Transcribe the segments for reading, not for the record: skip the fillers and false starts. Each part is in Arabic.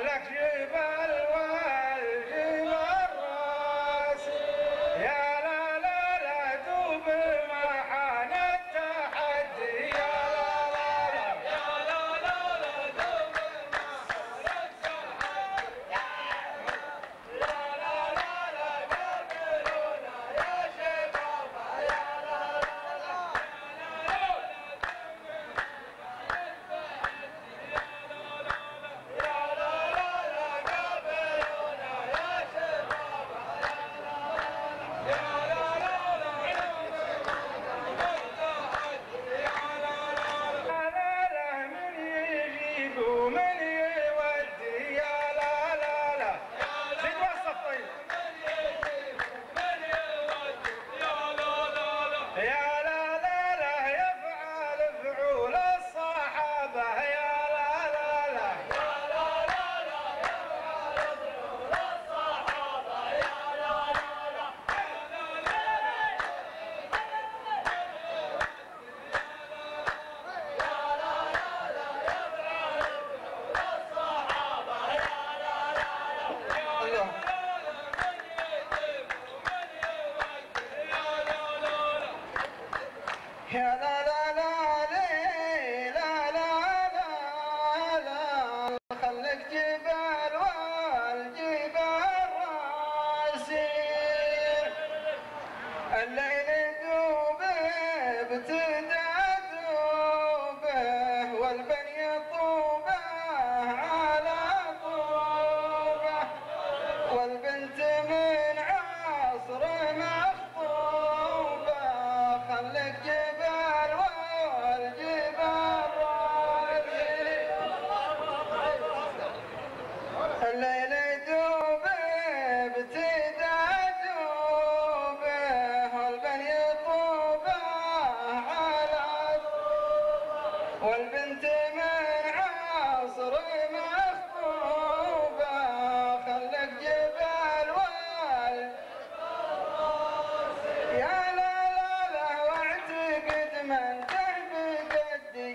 خلك جبال والجبال راس يا لا لا لا دوب محان التحدي يا لا لا لا يا لا لا لا دوب محان التحدي يا لا لا لا قبلونا يا شباب يا لا لا لا يا لا لا لا لا لا لا لا خليك جبال والجبال راسي الليل دوبه ابتدى دوبه والبني طوبه على طوبه والبنت من عصر مخطوبه خليك جبال والجبال راسي الليل دوبه ابتدى دوبه والبني طوبه على والبنت من عصر مخطوبه خليك جبال يا لا لا لا واعتقد من تهب قدي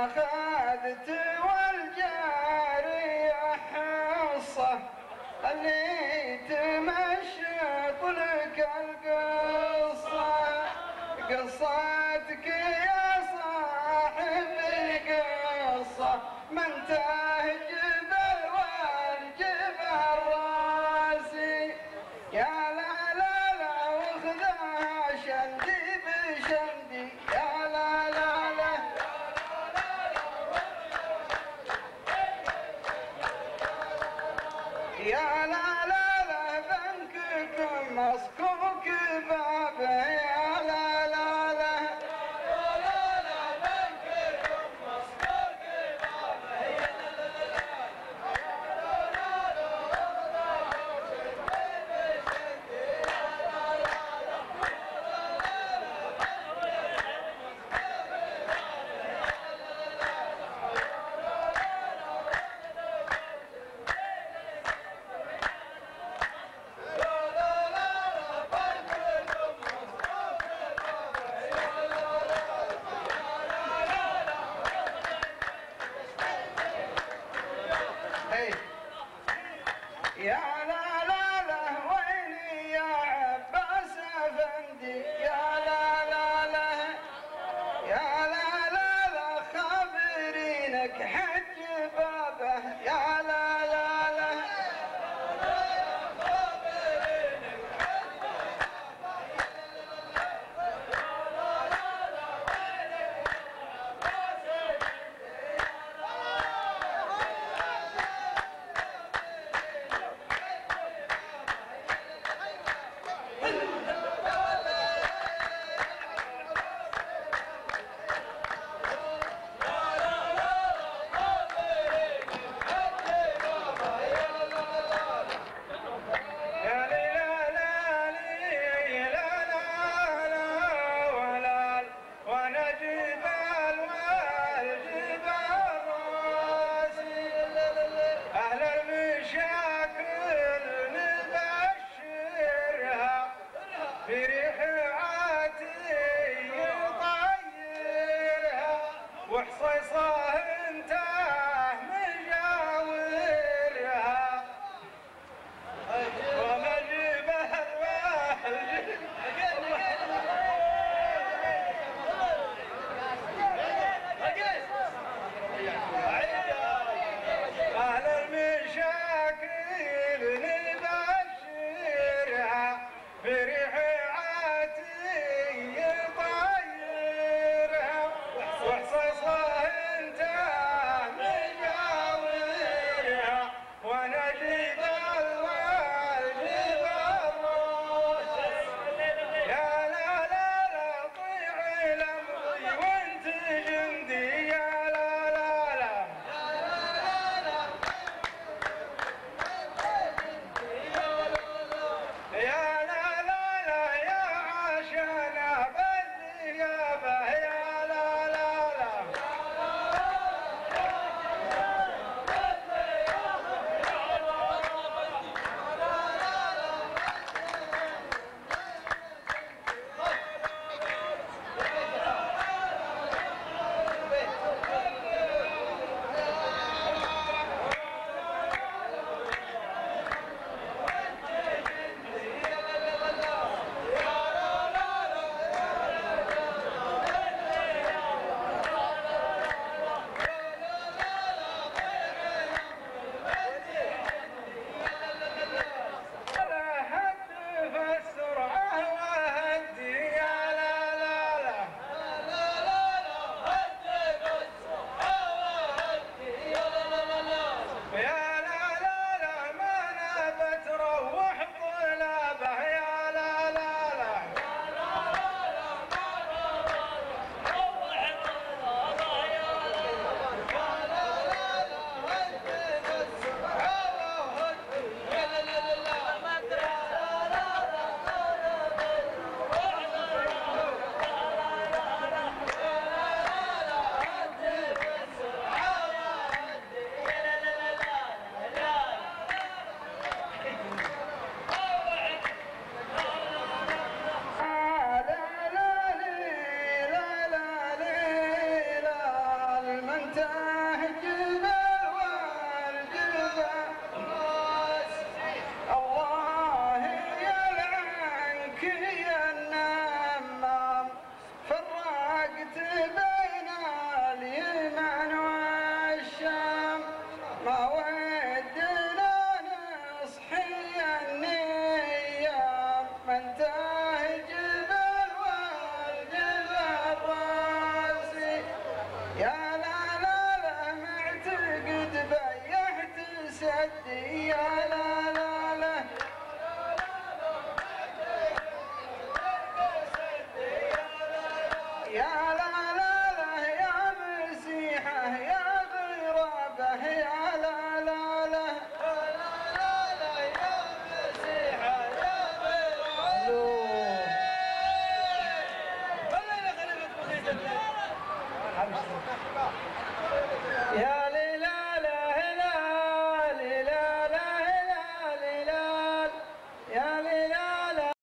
أخذت والجارية حصة اللي تمشط لك القصة قصتك يا صاحب القصة من تهجب والجبل راسي يا لا لا لا وخذها شندي بشندي يا لا لا لا يا لا لا لا بنككم مسكوك بابه يا لا لا لا بنككم مسكوك بابه يا لا يا لا لا لا ويلي يا عباس افندي يا لا لا لا يا لا لا لا خابرينك حج بابه يا لا لا لا بريح عاتي يطيرها وحصيصه انت مجاورها ومجيبه ارواح اهل المشاكل نبشرها بريح يطيرها وحصيصه انت تهجب والجبال الله يلعنك يا النمام فرقت بين اليمن والشام ما ودنا نصحي النيام من تهجب والجبال راسي يا لا لا لا معتقد بيحت سدي يا لا لا لا يا